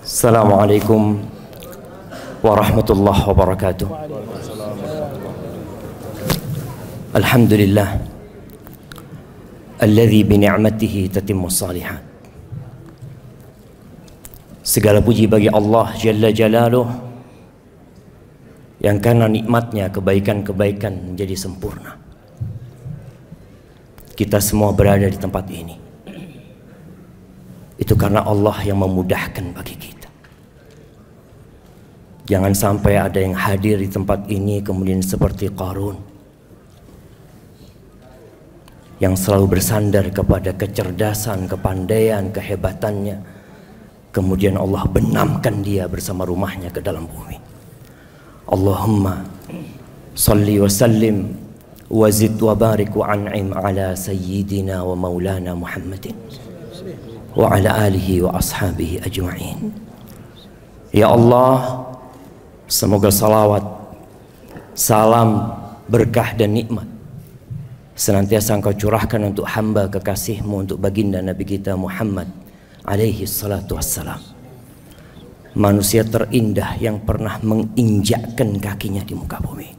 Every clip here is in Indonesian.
Assalamualaikum warahmatullahi wabarakatuh. Alhamdulillah alladzi bi ni'matihi tatimmus shalihat. Segala puji bagi Allah Jalla Jalaluh yang karena nikmatnya kebaikan-kebaikan menjadi sempurna. Kita semua berada di tempat ini itu karena Allah yang memudahkan bagi kita. Jangan sampai ada yang hadir di tempat ini kemudian seperti Qarun yang selalu bersandar kepada kecerdasan, kepandaian, kehebatannya, kemudian Allah benamkan dia bersama rumahnya ke dalam bumi. Allahumma salli wa sallim wa zid wa barik wa an'im ala sayyidina wa maulana Muhammadin wa ala alihi wa ashabihi ajma'in. Ya Allah, semoga salawat, salam, berkah dan nikmat senantiasa Engkau curahkan untuk hamba kekasih-Mu, untuk baginda Nabi kita Muhammad alaihi salatu wassalam, manusia terindah yang pernah menginjakkan kakinya di muka bumi,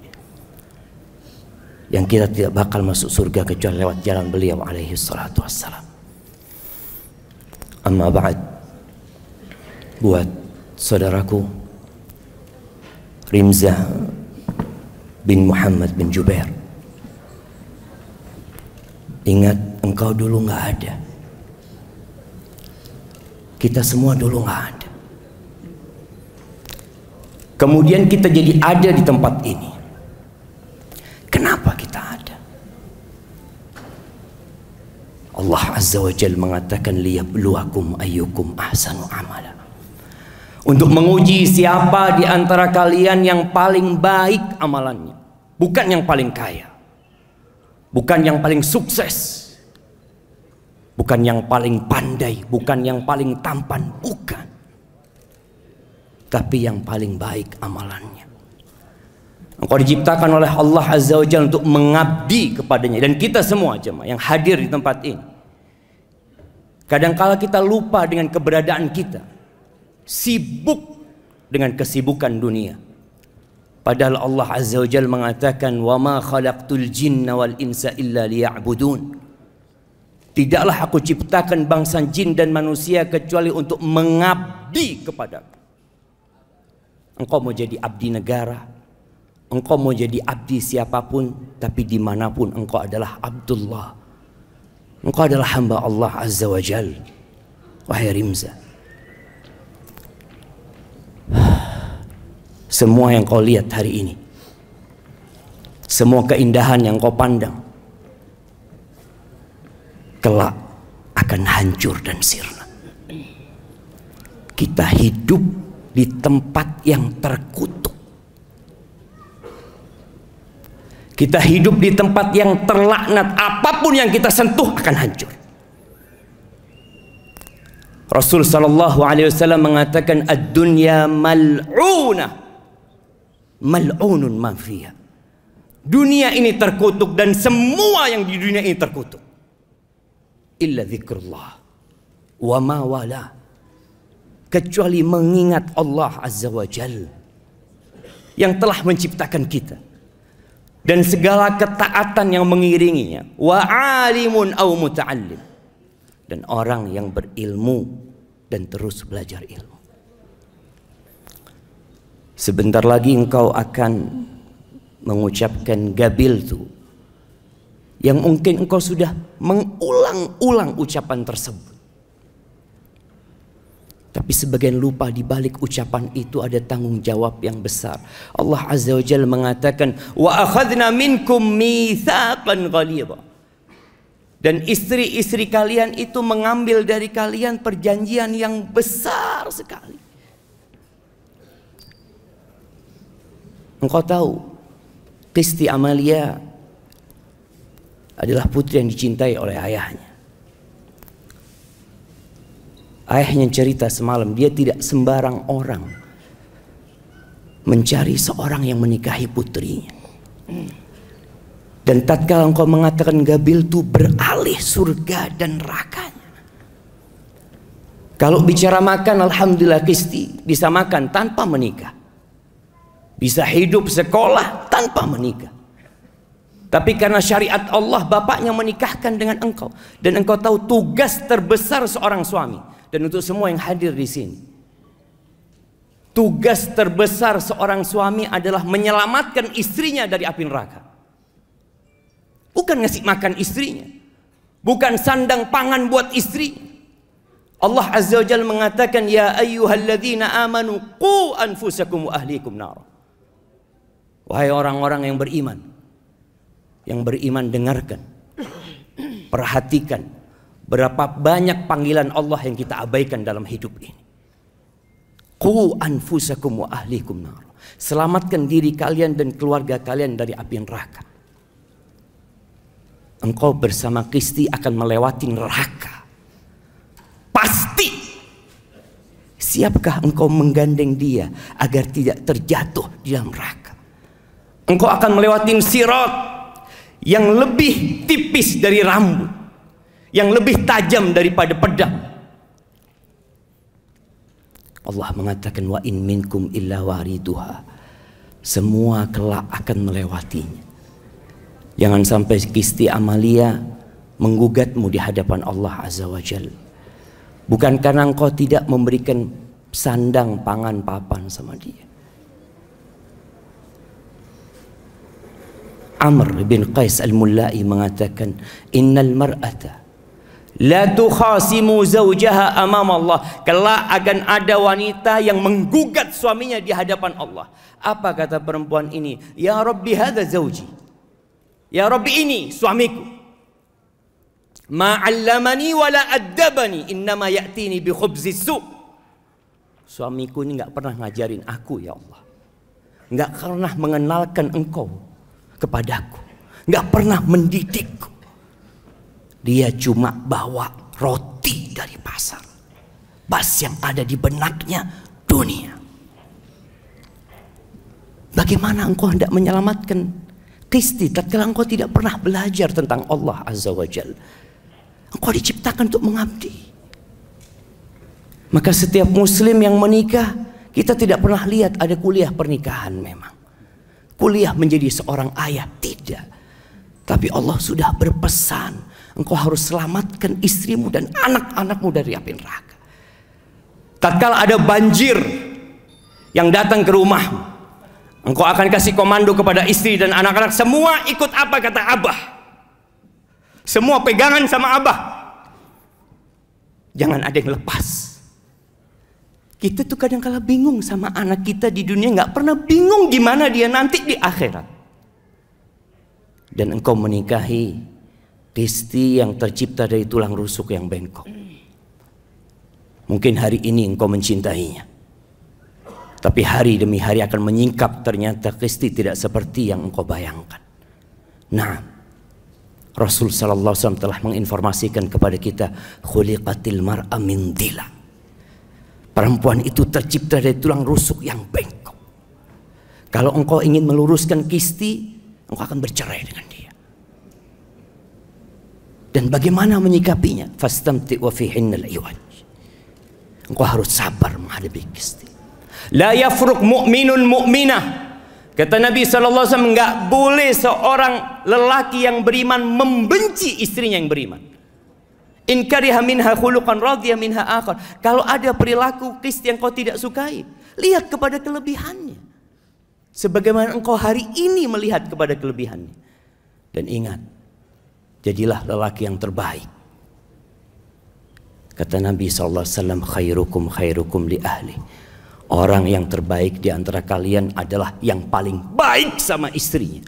yang kita tidak bakal masuk surga kecuali lewat jalan beliau alaihi salatu wassalam. Amma ba'd, buat saudaraku Rimzah bin Muhammad bin Jubair, ingat, engkau dulu nggak ada, kita semua dulu nggak ada, kemudian kita jadi ada di tempat ini. Kenapa kita ada? Allah Azza wa Jalla mengatakan liyabluwakum ayyukum ahsanu amala, untuk menguji siapa di antara kalian yang paling baik amalannya, bukan yang paling kaya, bukan yang paling sukses, bukan yang paling pandai, bukan yang paling tampan, bukan, tapi yang paling baik amalannya. Engkau diciptakan oleh Allah Azza wa Jalla untuk mengabdi kepadanya. Dan kita semua jemaah yang hadir di tempat ini, kadangkala kita lupa dengan keberadaan kita, sibuk dengan kesibukan dunia. Padahal Allah Azza wa Jalla mengatakan, wa ma khalaqtul jinna wal insa illa liya'budun. Tidaklah aku ciptakan bangsa jin dan manusia kecuali untuk mengabdi kepadaku. Engkau mau jadi abdi negara, engkau mau jadi abdi siapapun, tapi dimanapun engkau adalah Abdullah, engkau adalah hamba Allah Azza wa Jal. Wahai Rimzah, semua yang kau lihat hari ini, semua keindahan yang kau pandang, kelak akan hancur dan sirna. Kita hidup di tempat yang terkutuk, kita hidup di tempat yang terlaknat. Apapun yang kita sentuh akan hancur. Rasul sallallahu alaihi wasallam mengatakan, ad-dunya mal'unah, mal'unun ma fiha. Dunia ini terkutuk dan semua yang di dunia ini terkutuk, illa zikrullah wa ma wala, kecuali mengingat Allah Azza wa Jalla yang telah menciptakan kita dan segala ketaatan yang mengiringinya, wa alimun aw muta'allim, dan orang yang berilmu dan terus belajar ilmu. Sebentar lagi engkau akan mengucapkan gabiltu, yang mungkin engkau sudah mengulang-ulang ucapan tersebut, tapi sebagian lupa di balik ucapan itu ada tanggung jawab yang besar. Allah Azza wa Jalla mengatakan, wa akhadna minkum mitsaqan ghalidha, dan istri-istri kalian itu mengambil dari kalian perjanjian yang besar sekali. Engkau tahu Qisti Amalia adalah putri yang dicintai oleh ayahnya. Ayahnya cerita semalam, dia tidak sembarang orang mencari seorang yang menikahi putrinya. Dan tatkala engkau mengatakan gabil itu beralih surga dan nerakanya, Kalau bicara makan, alhamdulillah Kristi bisa makan tanpa menikah, bisa hidup sekolah tanpa menikah. Tapi karena syariat Allah, bapaknya menikahkan dengan engkau, dan engkau tahu tugas terbesar seorang suami. Dan untuk semua yang hadir di sini, tugas terbesar seorang suami adalah menyelamatkan istrinya dari api neraka. Bukan ngasih makan istrinya, bukan sandang pangan buat istri. Allah Azza wa Jalla mengatakan, ya ayyuhalladzina amanu qu anfusakum wa ahlikum nar. Wahai orang-orang yang beriman, dengarkan, perhatikan berapa banyak panggilan Allah yang kita abaikan dalam hidup ini. Qu anfusakum wa ahlikum nar. Selamatkan diri kalian dan keluarga kalian dari api neraka. Engkau bersama Kristi akan melewati neraka. Pasti. Siapkah engkau menggandeng dia agar tidak terjatuh di dalam neraka? Engkau akan melewati sirat yang lebih tipis dari rambut, yang lebih tajam daripada pedang. Allah mengatakan, wa in minkum illa wariduha. Semua kelak akan melewatinya. Jangan sampai Kristi Amalia menggugatmu di hadapan Allah Azza wa Jalla. Bukan karena engkau tidak memberikan sandang, pangan, papan sama dia. Amr bin Qais al-Mullai mengatakan, innal mar'ata la tukhasimu zawjaha amam Allah. Kelak akan ada wanita yang menggugat suaminya di hadapan Allah. Apa kata perempuan ini? Ya Rabbi hadza zawji. Ya Rabbi, ini suamiku. Ma'allamani wala addabani innama ya'tini bi khubzis su'. Suamiku ini enggak pernah ngajarin aku ya Allah. Enggak pernah mengenalkan engkau kepadaku. Enggak pernah mendidikku. Dia cuma bawa roti dari pasar. Bas yang ada di benaknya dunia. Bagaimana engkau hendak menyelamatkan Kristi tatkala engkau tidak pernah belajar tentang Allah Azza wa Jalla? Engkau diciptakan untuk mengabdi. Maka setiap muslim yang menikah, kita tidak pernah lihat ada kuliah pernikahan memang. Kuliah menjadi seorang ayah, tidak. Tapi Allah sudah berpesan, engkau harus selamatkan istrimu dan anak-anakmu dari api neraka. Tatkala ada banjir yang datang ke rumahmu, engkau akan kasih komando kepada istri dan anak-anak, semua ikut apa kata Abah. Semua pegangan sama Abah. Jangan ada yang lepas. Kita tuh kadang-kala bingung sama anak kita di dunia, nggak pernah bingung gimana dia nanti di akhirat. Dan engkau menikahi Kristi yang tercipta dari tulang rusuk yang bengkok. Mungkin hari ini engkau mencintainya, tapi hari demi hari akan menyingkap, ternyata Kristi tidak seperti yang engkau bayangkan. Nah, Rasul sallallahu alaihi wasallam telah menginformasikan kepada kita, khuliqatil mar'a min dhila. Perempuan itu tercipta dari tulang rusuk yang bengkok. Kalau engkau ingin meluruskan Kristi, engkau akan bercerai dengan dia. Dan bagaimana menyikapinya? Fastamti wa fihinnal iwaj. Engkau harus sabar menghadapi Kristi. La yafruq mu'minun mu'minah. Kata Nabi SAW, enggak boleh seorang lelaki yang beriman membenci istrinya yang beriman. In kariha minha khuluqan radhiya minha akhar. Kalau ada perilaku Kristi yang kau tidak sukai, lihat kepada kelebihannya. Sebagaimana engkau hari ini melihat kepada kelebihannya. Dan ingat, jadilah lelaki yang terbaik. Kata Nabi SAW, khairukum khairukum li ahli. Orang yang terbaik di antara kalian adalah yang paling baik sama istrinya,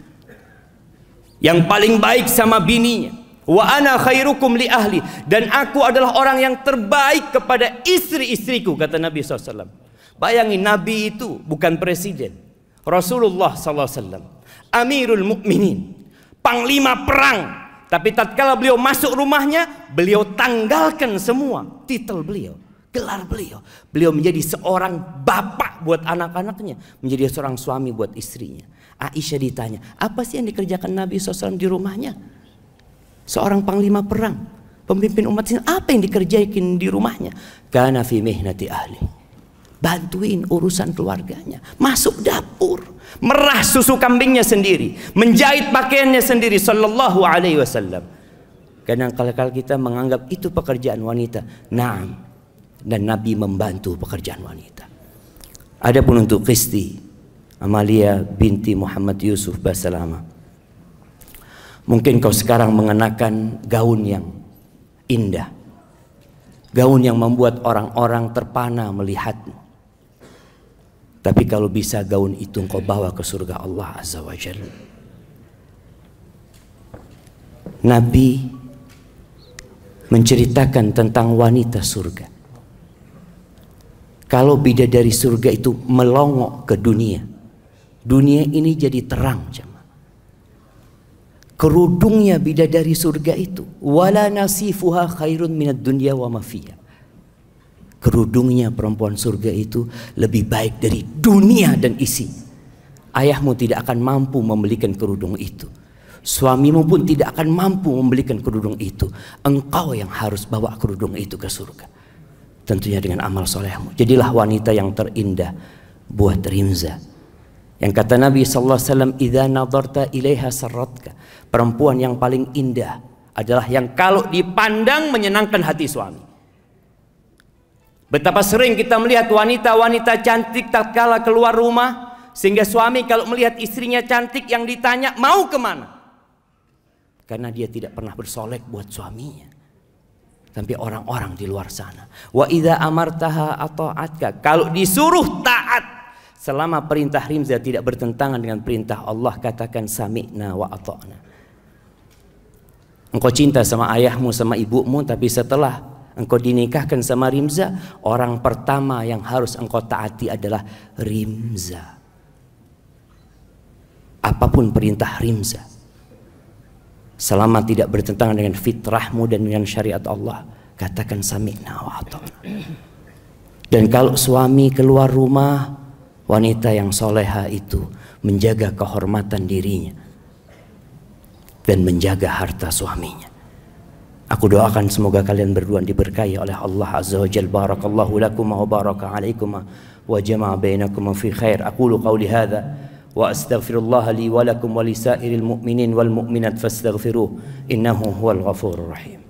yang paling baik sama bininya. Wa ana khairukum li ahli. Dan aku adalah orang yang terbaik kepada istri-istriku, kata Nabi SAW. Bayangin, Nabi itu bukan presiden, Rasulullah SAW, Amirul Mukminin, panglima perang. Tapi tatkala beliau masuk rumahnya, beliau tanggalkan semua titel beliau, gelar beliau. Beliau menjadi seorang bapak buat anak-anaknya, menjadi seorang suami buat istrinya. Aisyah ditanya, apa sih yang dikerjakan Nabi SAW di rumahnya? Seorang panglima perang, Pemimpin umat ini apa yang dikerjain di rumahnya? Kana fi mihnati ahli. Bantuin urusan keluarganya, masuk dapur, merah susu kambingnya sendiri, menjahit pakaiannya sendiri, sallallahu alaihi wasallam. Kadang-kala kita menganggap itu pekerjaan wanita. Naam. Dan Nabi membantu pekerjaan wanita. Adapun untuk Qisti Amalia binti Muhammad Yusuf Basalama, mungkin kau sekarang mengenakan gaun yang indah, gaun yang membuat orang-orang terpana melihatmu. Tapi kalau bisa gaun itu engkau bawa ke surga Allah Azza wa Jalla. Nabi menceritakan tentang wanita surga. Kalau bidadari surga itu melongok ke dunia, dunia ini jadi terang jemaah. Kerudungnya bidadari surga itu, wala nasifuha khairun minad dunya wa ma fiha. Kerudungnya perempuan surga itu lebih baik dari dunia dan isi. Ayahmu tidak akan mampu membelikan kerudung itu. Suamimu pun tidak akan mampu membelikan kerudung itu. Engkau yang harus bawa kerudung itu ke surga. Tentunya dengan amal solehmu. Jadilah wanita yang terindah buat Rimza. Yang kata Nabi SAW, idza nadarta ilaiha sarratka. Perempuan yang paling indah adalah yang kalau dipandang menyenangkan hati suami. Betapa sering kita melihat wanita-wanita cantik tatkala keluar rumah, sehingga suami kalau melihat istrinya cantik yang ditanya mau kemana, karena dia tidak pernah bersolek buat suaminya. Tapi orang-orang di luar sana, wa idza amartaha ata'atka, kalau disuruh taat selama perintah Rimza tidak bertentangan dengan perintah Allah, katakan sami'na wa ata'na. Engkau cinta sama ayahmu sama ibumu, tapi setelah engkau dinikahkan sama Rimza, orang pertama yang harus engkau taati adalah Rimza. Apapun perintah Rimza, selama tidak bertentangan dengan fitrahmu dan dengan syariat Allah, katakan sami'na wa ata'na. Dan kalau suami keluar rumah, wanita yang soleha itu menjaga kehormatan dirinya dan menjaga harta suaminya. Aku doakan semoga kalian berdua diberkahi oleh Allah Azza wa Jalla. Barakallahu lakum wa baraka alaikum wa jama'a bainakum fi khair. Aqulu qawli hadha wa astaghfirullah li wa lakum wa lisairil mu'minin wal mu'minat fastaghfiruh innahu huwal ghafurur rahim.